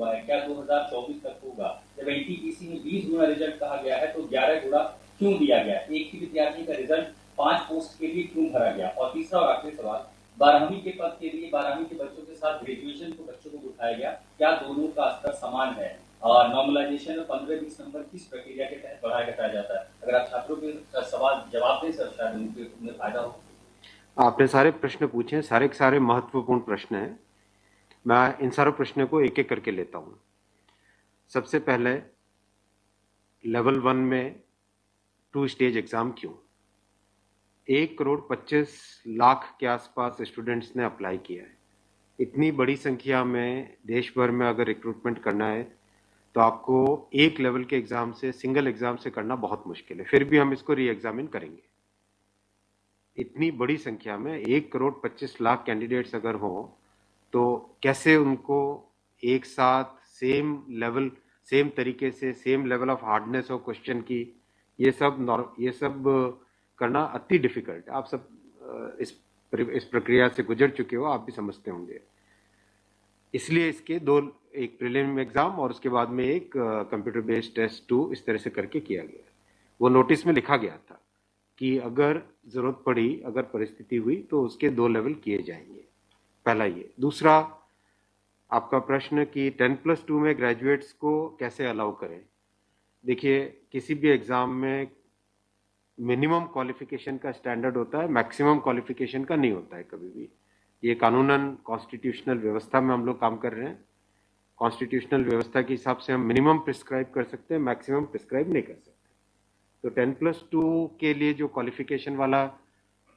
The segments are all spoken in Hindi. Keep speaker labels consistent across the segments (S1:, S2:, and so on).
S1: हुआ है, क्या 2024 तक होगा? जब एनटीपीसी में 20 गुना रिजल्ट कहा गया है तो 11 गुना क्यों दिया गया? एक ही विद्यार्थी का रिजल्ट 5 पोस्ट के लिए क्यों भरा गया? और तीसरा और आखिरी सवाल, 12वीं के पद के लिए 12वीं के बच्चों के साथ ग्रेजुएशन के बच्चों को उठाया गया, क्या दोनों का स्तर समान है? और नॉर्मलाइजेशन में 15-20 नंबर किस प्रक्रिया के तहत बढ़ाया घटाया जाता है? अगर आप छात्रों के सवाल जवाब दें सर, शायद उन्हें फायदा हो।
S2: आपने सारे प्रश्न पूछे हैं, सारे के सारे महत्वपूर्ण प्रश्न हैं। मैं इन सारे प्रश्नों को एक एक करके लेता हूं। सबसे पहले लेवल 1 में 2 स्टेज एग्जाम क्यों? 1,25,00,000 के आसपास स्टूडेंट्स ने अप्लाई किया है। इतनी बड़ी संख्या में देश भर में अगर रिक्रूटमेंट करना है तो आपको एक लेवल के एग्जाम से, सिंगल एग्जाम से करना बहुत मुश्किल है। फिर भी हम इसको री एग्जामिन करेंगे। इतनी बड़ी संख्या में 1,25,00,000 कैंडिडेट्स अगर हो तो कैसे उनको एक साथ सेम तरीके से same level of hardness of question की, ये सब करना अति डिफिकल्ट। आप सब इस प्रक्रिया से गुजर चुके हो, आप भी समझते होंगे। इसलिए इसके दो, एक प्रीलिम एग्जाम और उसके बाद में एक कंप्यूटर बेस्ड टेस्ट 2 इस तरह से करके किया गया। वो नोटिस में लिखा गया था कि अगर जरूरत पड़ी, अगर परिस्थिति हुई तो उसके 2 लेवल किए जाएंगे। पहला ये। दूसरा, आपका प्रश्न कि 10+2 में ग्रेजुएट्स को कैसे अलाउ करें। देखिए, किसी भी एग्जाम में मिनिमम क्वालिफिकेशन का स्टैंडर्ड होता है, मैक्सिमम क्वालिफिकेशन का नहीं होता है कभी भी। ये कानूनन कॉन्स्टिट्यूशनल व्यवस्था में हम लोग काम कर रहे हैं। कॉन्स्टिट्यूशनल व्यवस्था के हिसाब से हम मिनिमम प्रिस्क्राइब कर सकते हैं, मैक्सिमम प्रिस्क्राइब नहीं कर सकते। तो 10+2 के लिए जो क्वालिफिकेशन वाला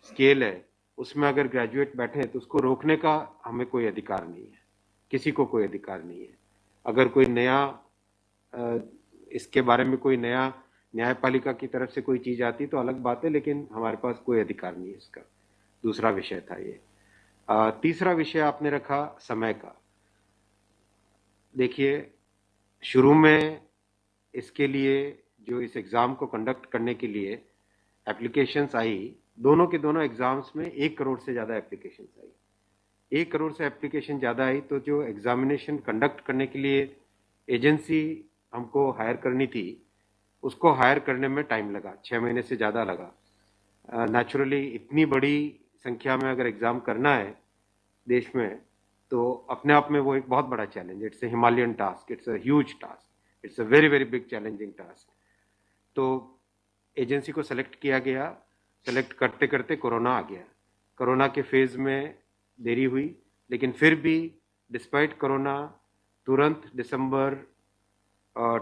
S2: स्केल है, उसमें अगर ग्रेजुएट बैठे हैं तो उसको रोकने का हमें कोई अधिकार नहीं है, किसी को कोई अधिकार नहीं है। अगर कोई नया इसके बारे में कोई नया न्यायपालिका की तरफ से कोई चीज आती तो अलग बात है, लेकिन हमारे पास कोई अधिकार नहीं है इसका। दूसरा विषय था ये। तीसरा विषय आपने रखा समय का। देखिए, शुरू में इसके लिए जो इस एग्जाम को कंडक्ट करने के लिए एप्लीकेशंस आई, दोनों के दोनों एग्जाम्स में 1 करोड़ से ज्यादा एप्लीकेशंस आई। 1 करोड़ से एप्लीकेशन ज्यादा आई तो जो एग्जामिनेशन कंडक्ट करने के लिए एजेंसी हमको हायर करनी थी, उसको हायर करने में टाइम लगा, 6 महीने से ज्यादा लगा। नेचुरली इतनी बड़ी संख्या में अगर एग्जाम करना है देश में तो अपने आप में वो एक बहुत बड़ा challenge. It's a Himalayan task, it's a huge task, it's a very very big challenging task. तो एजेंसी को सेलेक्ट किया गया। सेलेक्ट करते करते कोरोना आ गया। कोरोना के फेज में देरी हुई, लेकिन फिर भी डिस्पाइट कोरोना तुरंत दिसंबर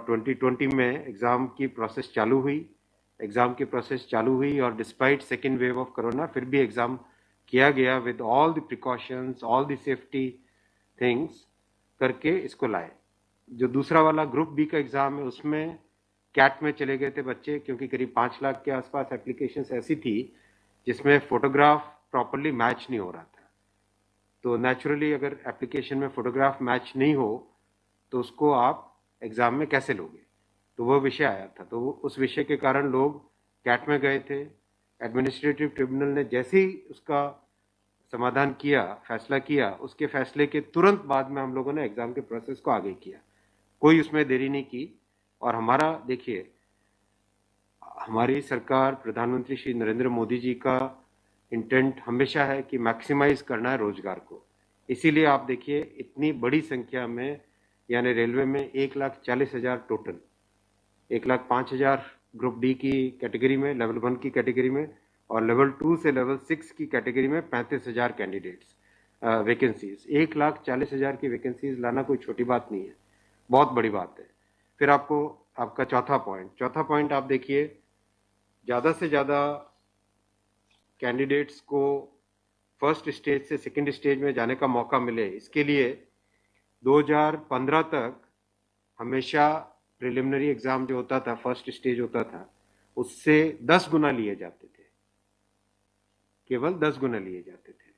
S2: 2020 में एग्ज़ाम की प्रोसेस चालू हुई। एग्ज़ाम की प्रोसेस चालू हुई और despite second wave of corona फिर भी एग्ज़ाम किया गया with all the precautions, all the safety things करके इसको लाए। जो दूसरा वाला ग्रुप बी का एग्ज़ाम है उसमें कैट में चले गए थे बच्चे, क्योंकि करीब 5 लाख के आसपास एप्लीकेशंस ऐसी थी जिसमें फोटोग्राफ प्रॉपरली मैच नहीं हो रहा था। तो नेचुरली अगर एप्लीकेशन में फोटोग्राफ मैच नहीं हो तो उसको आप एग्जाम में कैसे लोगे, तो वो विषय आया था। तो उस विषय के कारण लोग कैट में गए थे। एडमिनिस्ट्रेटिव ट्रिब्यूनल ने जैसे ही उसका समाधान किया, फैसला किया, उसके फैसले के तुरंत बाद में हम लोगों ने एग्जाम के प्रोसेस को आगे किया। कोई उसमें देरी नहीं की। और हमारा, देखिए, हमारी सरकार, प्रधानमंत्री श्री नरेंद्र मोदी जी का इंटेंट हमेशा है कि मैक्सिमाइज करना है रोजगार को। इसीलिए आप देखिए, इतनी बड़ी संख्या में, यानी रेलवे में 1,40,000 टोटल, 1,05,000 ग्रुप डी की कैटेगरी में, लेवल 1 की कैटेगरी में, और लेवल 2 से लेवल 6 की कैटेगरी में 35,000 कैंडिडेट्स वैकेंसीज। 1,40,000 की वैकेंसीज लाना कोई छोटी बात नहीं है, बहुत बड़ी बात है। फिर आपका चौथा पॉइंट आप देखिए, ज़्यादा से ज़्यादा कैंडिडेट्स को फर्स्ट स्टेज से सेकंड स्टेज में जाने का मौका मिले, इसके लिए 2015 तक हमेशा प्रिलिमिनरी एग्जाम जो होता था, फर्स्ट स्टेज होता था, उससे 10 गुना लिए जाते थे, केवल 10 गुना लिए जाते थे।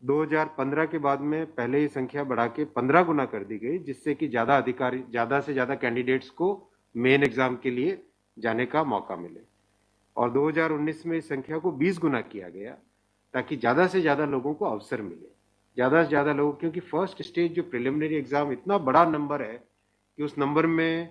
S2: 2015 के बाद में पहले ही संख्या बढ़ा के 15 गुना कर दी गई, जिससे कि ज़्यादा से ज़्यादा कैंडिडेट्स को मेन एग्जाम के लिए जाने का मौका मिले। और 2019 में इस संख्या को 20 गुना किया गया ताकि ज़्यादा से ज़्यादा लोगों को अवसर मिले। ज़्यादा से ज़्यादा लोग, क्योंकि फर्स्ट स्टेज जो प्रिलिमिनरी एग्ज़ाम इतना बड़ा नंबर है कि उस नंबर में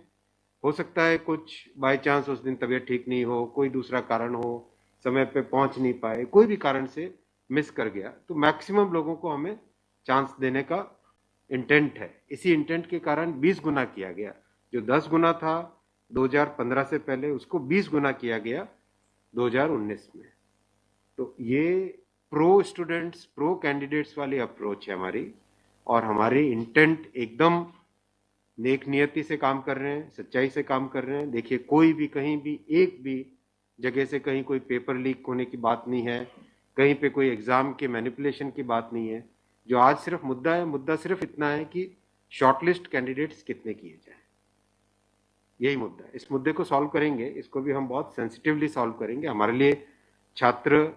S2: हो सकता है कुछ बाय चांस उस दिन तबीयत ठीक नहीं हो, कोई दूसरा कारण हो, समय पे पहुंच नहीं पाए, कोई भी कारण से मिस कर गया, तो मैक्सिमम लोगों को हमें चांस देने का इंटेंट है। इसी इंटेंट के कारण 20 गुना किया गया। जो 10 गुना था 2015 से पहले, उसको 20 गुना किया गया 2019 में। तो ये प्रो स्टूडेंट्स, प्रो कैंडिडेट्स वाली अप्रोच है हमारी, और हमारी इंटेंट एकदम नेक नियति से काम कर रहे हैं, सच्चाई से काम कर रहे हैं। देखिए, कोई भी कहीं भी एक भी जगह से कहीं कोई पेपर लीक होने की बात नहीं है, कहीं पे कोई एग्जाम के मैनिपुलेशन की बात नहीं है। जो आज सिर्फ मुद्दा है, मुद्दा सिर्फ इतना है कि शॉर्टलिस्ट कैंडिडेट्स कितने किए जाए, यही मुद्दा है। इस मुद्दे को सॉल्व करेंगे, इसको भी हम बहुत सेंसिटिवली सॉल्व करेंगे। हमारे लिए छात्र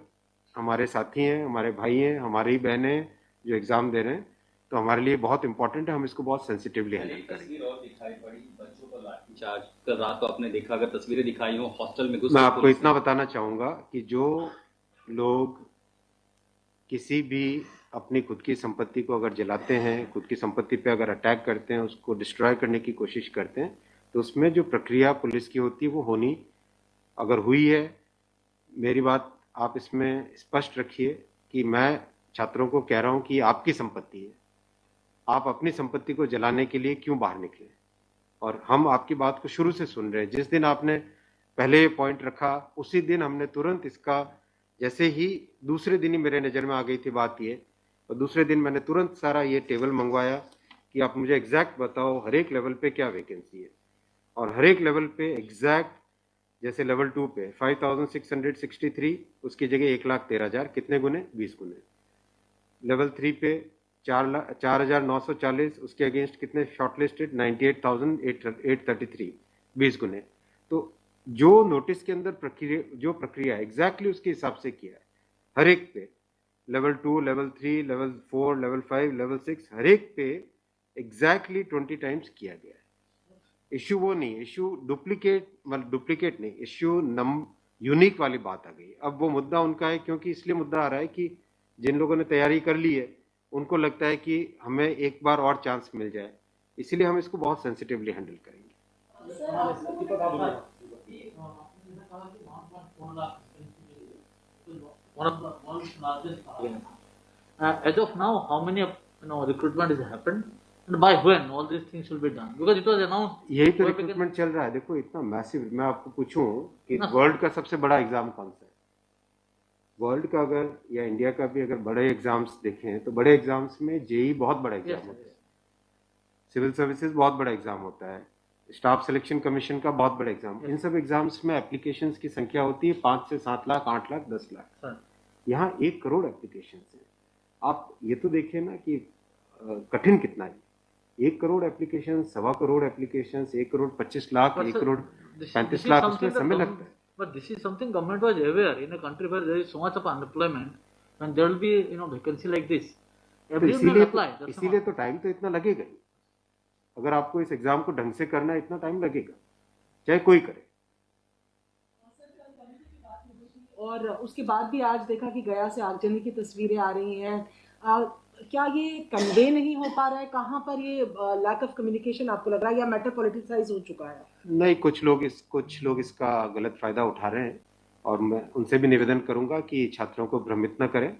S2: हमारे साथी हैं, हमारे भाई हैं, हमारी बहनें जो एग्जाम दे रहे हैं, तो हमारे लिए बहुत इंपॉर्टेंट है, हम इसको बहुत सेंसिटिवली हैंडल करेंगे।
S1: तस्वीर और दिखाई पड़ी बच्चों पर लाठीचार्ज कर रहा, तो आपने देखा, अगर तस्वीरें दिखाई हो हॉस्टल में घुस,
S2: मैं आपको इतना बताना चाहूंगा कि जो लोग किसी भी अपनी खुद की संपत्ति को अगर जलाते हैं, खुद की संपत्ति पे अगर अटैक करते हैं, उसको डिस्ट्रॉय करने की कोशिश करते हैं, तो उसमें जो प्रक्रिया पुलिस की होती है वो होनी, अगर हुई है, मेरी बात आप इसमें स्पष्ट रखिए कि मैं छात्रों को कह रहा हूं कि आपकी संपत्ति है, आप अपनी संपत्ति को जलाने के लिए क्यों बाहर निकले। और हम आपकी बात को शुरू से सुन रहे हैं। जिस दिन आपने पहले पॉइंट रखा, उसी दिन हमने तुरंत इसका, जैसे ही दूसरे दिन ही मेरे नज़र में आ गई थी बात ये, और दूसरे दिन मैंने तुरंत सारा ये टेबल मंगवाया कि आप मुझे एग्जैक्ट बताओ हर एक लेवल पे क्या वैकेंसी है, और हर एक लेवल पे एग्जैक्ट, जैसे लेवल 2 पे 5663, उसकी जगह 1,13,000, कितने गुने? 20 गुने। लेवल 3 पे 4,940, उसके अगेंस्ट कितने शॉर्टलिस्टेड? 98,833, 20 गुने। तो जो नोटिस के अंदर प्रक्रिया एग्जैक्टली उसके हिसाब से किया है, हर एक पे, level 2, level 3, level 4, level 5, level 6, हर एक पे एग्जैक्टली 20 टाइम्स किया गया है। इश्यू वो नहीं, इश्यू डुप्लीकेट नहीं, इश्यू यूनिक वाली बात आ गई। अब वो मुद्दा उनका है, क्योंकि इसलिए मुद्दा आ रहा है कि जिन लोगों ने तैयारी कर ली है उनको लगता है कि हमें एक बार और चांस मिल जाए, इसलिए हम इसको बहुत सेंसिटिवली हैंडल करेंगे।
S3: As of now, how many recruitment has happened, and by when all these things will be done? Because it was announced.
S2: यही तो रिक्रूटमेंट चल रहा है। देखो, इतना मैसिव, मैं आपको पूछूं कि वर्ल्ड का सबसे बड़ा एग्जाम कौन सा है? वर्ल्ड का अगर, या इंडिया का भी अगर बड़े एग्जाम्स देखें, तो बड़े एग्जाम्स में जेई बहुत बड़ा एग्जाम होता है, सिविल सर्विसेज बहुत बड़ा एग्जाम होता है, स्टाफ सिलेक्शन कमीशन का बहुत बड़ा एग्जाम। इन सब एग्जाम्स में एप्लीकेशंस की संख्या होती है 5 से 7 लाख, 8 लाख, 10 लाख। यहाँ 1 करोड़ एप्लीकेशंस हैं। आप ये तो देखिए ना कि कठिन कितना है। 1 करोड़ एप्लीकेशन, 1.25 करोड़ एप्लीकेशन, 1 करोड़ 25 लाख, 1 करोड़ 35 लाख, उसमें समय लगता है।
S3: But this is something government was aware. In a country where there is so much of unemployment, when there will be vacancy like this, everyone will apply.
S2: इसीलिए तो टाइम तो इतना लगेगा ही। अगर आपको इस एग्जाम को ढंग से करना है, इतना टाइम लगेगा, चाहे कोई करे।
S4: और उसके बाद भी आज देखा कि गया से आगजनी की तस्वीरें आ रही हैं। क्या ये कन्वे नहीं हो पा रहा है? कहाँ पर ये लैक ऑफ कम्युनिकेशन आपको लग रहा है, या मैटर पॉलिटिसाइज हो चुका है?
S2: नहीं, कुछ लोग इसका गलत फायदा उठा रहे हैं, और मैं उनसे भी निवेदन करूंगा कि छात्रों को भ्रमित न करें,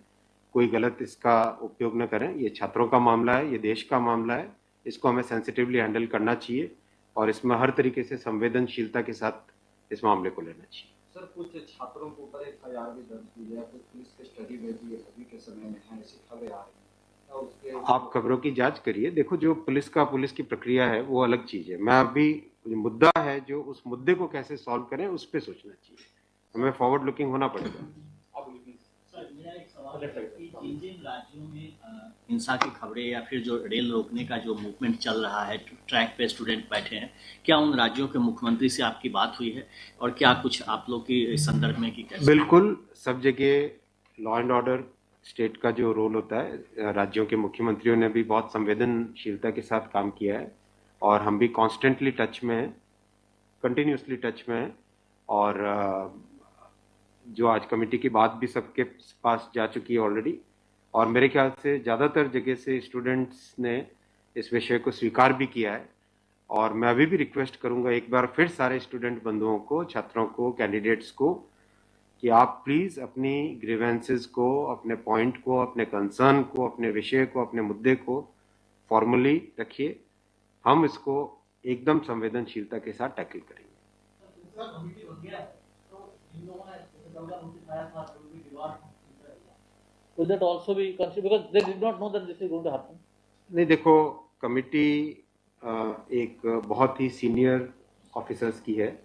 S2: कोई गलत इसका उपयोग न करें। ये छात्रों का मामला है, ये देश का मामला है, इसको हमें सेंसिटिवली हैंडल करना चाहिए, और इसमें हर तरीके से संवेदनशीलता के साथ इस मामले को लेना चाहिए।
S5: सर, कुछ छात्रों के ऊपर FIR भी दर्ज की है, कुछ पुलिस के स्टडी में भी अभी के समय में है, ऐसी खबरें आ रही हैं।
S2: आप खबरों की जांच करिए। देखो, जो पुलिस की प्रक्रिया है वो अलग चीज है। मैं अभी, मुद्दा है जो, उस मुद्दे को कैसे सॉल्व करें उस पर सोचना चाहिए, हमें फॉरवर्ड लुकिंग होना पड़ेगा।
S6: मेरा एक सवाल है कि जिन राज्यों में हिंसा की खबरें या फिर जो रेल रोकने का जो मूवमेंट चल रहा है, ट्रैक पे स्टूडेंट बैठे हैं, क्या उन राज्यों के मुख्यमंत्री से आपकी बात हुई है, और क्या कुछ आप लोग की इस संदर्भ में कि कैसे?
S2: बिल्कुल, सब जगह लॉ एंड ऑर्डर स्टेट का जो रोल होता है, राज्यों के मुख्यमंत्रियों ने भी बहुत संवेदनशीलता के साथ काम किया है, और हम भी कॉन्स्टेंटली टच में हैं, कंटिन्यूसली टच में हैं। और जो आज कमेटी की बात भी सबके पास जा चुकी है ऑलरेडी, और मेरे ख्याल से ज़्यादातर जगह से स्टूडेंट्स ने इस विषय को स्वीकार भी किया है। और मैं अभी भी रिक्वेस्ट करूंगा एक बार फिर सारे स्टूडेंट बंधुओं को, छात्रों को, कैंडिडेट्स को कि आप प्लीज़ अपनी ग्रीवेंसेस को, अपने पॉइंट को, अपने कंसर्न को, अपने विषय को, अपने मुद्दे को फॉर्मली रखिए। हम इसको एकदम संवेदनशीलता के साथ टैकल करेंगे।
S3: Will that also be considered, because they did not know that this is going to happen?
S2: नहीं, देखो, कमिटी एक बहुत ही सीनियर ऑफिसर्स की है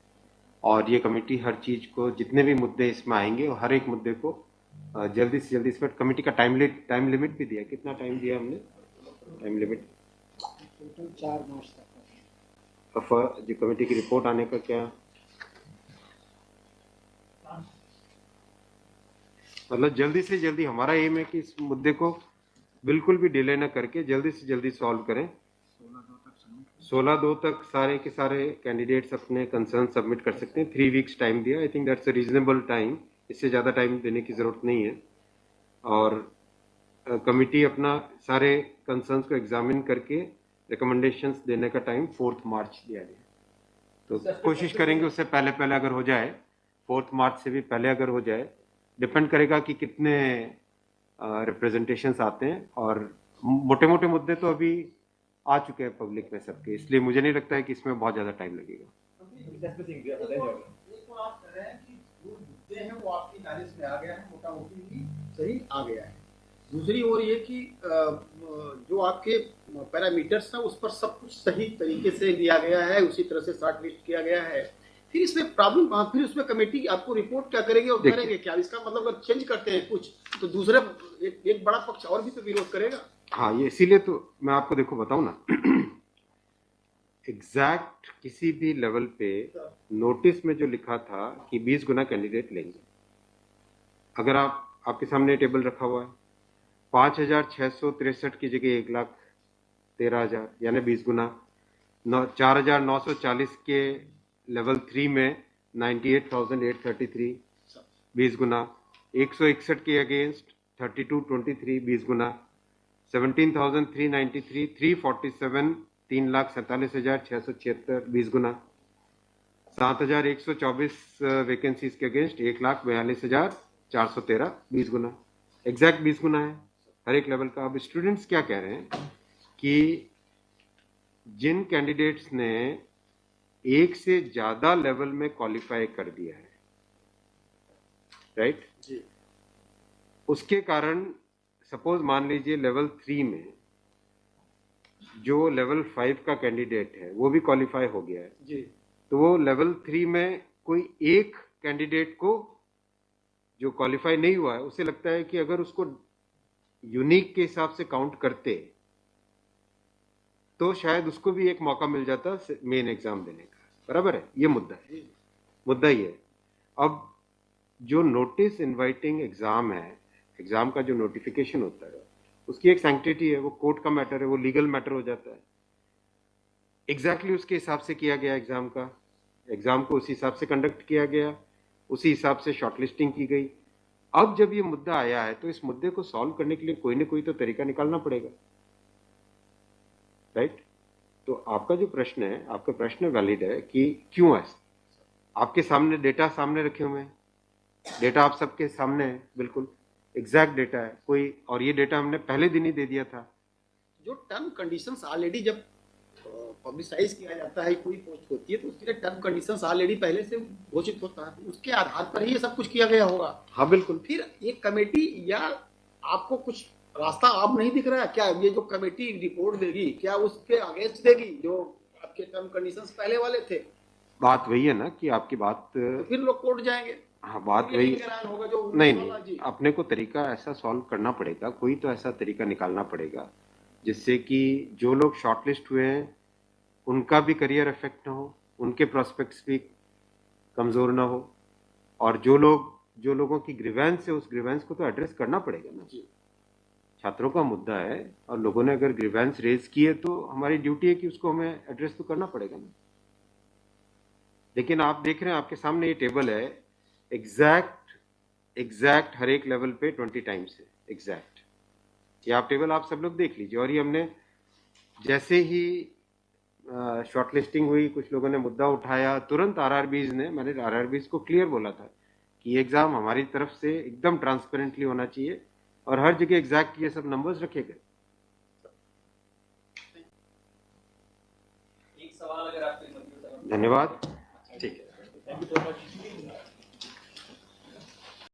S2: और ये कमेटी हर चीज़ को, जितने भी मुद्दे इसमें आएंगे, हर एक मुद्दे को जल्दी से जल्दी, इसमें कमेटी का टाइम लिमिट भी दिया। कितना टाइम दिया हमने? टाइम लिमिट
S7: टोटल 4 मार्च तक।
S2: जो कमेटी की रिपोर्ट आने का क्या मतलब, जल्दी से जल्दी हमारा एम है कि इस मुद्दे को बिल्कुल भी डिले ना करके जल्दी से जल्दी सॉल्व करें। 16/2 तक सारे के सारे कैंडिडेट्स अपने कंसर्न सबमिट कर सकते हैं। 3 वीक्स टाइम दिया। I think that's a reasonable time. इससे ज़्यादा टाइम देने की ज़रूरत नहीं है। और कमिटी अपना सारे कंसर्न्स को एग्जामिन करके रिकमेंडेशंस देने का टाइम 4 मार्च दिया गया। तो कोशिश करेंगे उससे पहले अगर हो जाए, 4 मार्च से भी पहले अगर हो जाए। डिपेंड करेगा कि कितने रिप्रेजेंटेशंस आते हैं। और मोटे मोटे मुद्दे तो अभी आ चुके हैं पब्लिक में सबके, इसलिए मुझे नहीं लगता है कि इसमें बहुत ज़्यादा टाइम लगेगा।
S7: वो आपकी नॉलेज में आ गया है, मोटा मोटी सही आ गया है। दूसरी ओर ये कि जो आपके पैरामीटर्स हैं उस पर सब कुछ सही तरीके से दिया गया है, उसी तरह से शॉर्ट लिस्ट किया गया है। फिर इसमें प्रॉब्लम कहाँ? फिर उसमें कमेटी आपको रिपोर्ट क्या करेगी और करेंगे क्या? इसका मतलब अगर चेंज करते हैं कुछ तो दूसरे एक बड़ा पक्ष और भी तो विरोध करेगा।
S2: हाँ, ये इसीलिए तो मैं आपको देखो बताऊं ना, एग्जैक्ट किसी भी लेवल पे नोटिस में जो लिखा था कि 20 गुना कैंडिडेट लेंगे, अगर आपके सामने टेबल रखा हुआ है, 5,663 की जगह 1,13,000 यानी 20 गुना। 4,940 के लेवल 3 में 98,833 20 गुना। 161 के अगेंस्ट 3223 20 गुना। 17,393 347 3,47,676 20 गुना। 7,124 वैकेंसीज के अगेंस्ट 1,42,413 20 गुना। एग्जैक्ट 20 गुना है हर एक लेवल का। अब स्टूडेंट्स क्या कह रहे हैं कि जिन कैंडिडेट्स ने एक से ज्यादा लेवल में क्वालिफाई कर दिया है, राइट जी, उसके कारण सपोज मान लीजिए लेवल 3 में जो लेवल 5 का कैंडिडेट है वो भी क्वालिफाई हो गया है जी, तो वो लेवल 3 में कोई एक कैंडिडेट को जो क्वालिफाई नहीं हुआ है, उसे लगता है कि अगर उसको यूनिक के हिसाब से काउंट करते तो शायद उसको भी एक मौका मिल जाता मेन एग्जाम देने का। बराबर है, ये मुद्दा है, मुद्दा ही है। अब जो नोटिस इनवाइटिंग एग्जाम है, एग्जाम का जो नोटिफिकेशन होता है उसकी एक सैंक्टिटी है, वो कोर्ट का मैटर है, वो लीगल मैटर हो जाता है। एग्जैक्टली उसके हिसाब से किया गया एग्जाम का, एग्जाम को उसी हिसाब से कंडक्ट किया गया, उसी हिसाब से शॉर्टलिस्टिंग की गई। अब जब ये मुद्दा आया है तो इस मुद्दे को सॉल्व करने के लिए कोई ना कोई तो तरीका निकालना पड़ेगा, राइट? तो आपका जो प्रश्न है, आपका प्रश्न वैलिड है कि क्यों ऐसा। आपके सामने डेटा सामने रखे हुए हैं, डेटा आप सबके सामने है, बिल्कुल एग्जैक्ट डेटा है कोई, और ये डेटा हमने पहले दिन ही दे दिया था।
S7: जो टर्म कंडीशंस ऑलरेडी जब पब्लिसाइज किया जाता है, कोई पोस्ट होती है तो उसके लिए टर्म कंडीशंस ऑलरेडी पहले से घोषित होता है, उसके आधार पर ही ये सब कुछ किया गया होगा।
S2: हाँ बिल्कुल।
S7: फिर एक कमेटी या आपको कुछ रास्ता आप नहीं दिख रहा है क्या? ये जो कमेटी रिपोर्ट देगी क्या उसके अगेंस्ट देगी जो आपके टर्म कंडीशंस पहले वाले थे?
S2: बात वही है ना कि आपकी बात,
S7: तो फिर लोग कोर्ट जाएंगे।
S2: हाँ, बात वही
S7: होगा जो
S2: नहीं, अपने को तरीका ऐसा सॉल्व करना पड़ेगा, कोई तो ऐसा तरीका निकालना पड़ेगा जिससे कि जो लोग शॉर्टलिस्ट हुए हैं उनका भी करियर इफेक्ट ना हो, उनके प्रोस्पेक्ट्स भी कमजोर ना हो, और जो लोगों की ग्रीवेंस है उस ग्रीवेंस को तो एड्रेस करना पड़ेगा ना। छात्रों का मुद्दा है और लोगों ने अगर ग्रीवेंस रेज की है तो हमारी ड्यूटी है कि उसको हमें एड्रेस तो करना पड़ेगा ना। लेकिन आप देख रहे हैं आपके सामने ये टेबल है, एग्जैक्ट हर एक लेवल पे 20 टाइम्स है एग्जैक्ट। ये आप टेबल आप सब लोग देख लीजिए। और ये हमने जैसे ही शॉर्टलिस्टिंग हुई, कुछ लोगों ने मुद्दा उठाया, तुरंत मैंने आरआरबीज को क्लियर बोला था कि ये एग्जाम हमारी तरफ से एकदम ट्रांसपेरेंटली होना चाहिए और हर जगह एग्जैक्ट ये सब नंबर्स रखे गए।
S1: एक सवाल अगर आपके
S2: धन्यवाद।
S1: ठीक है।
S3: Thank you so much.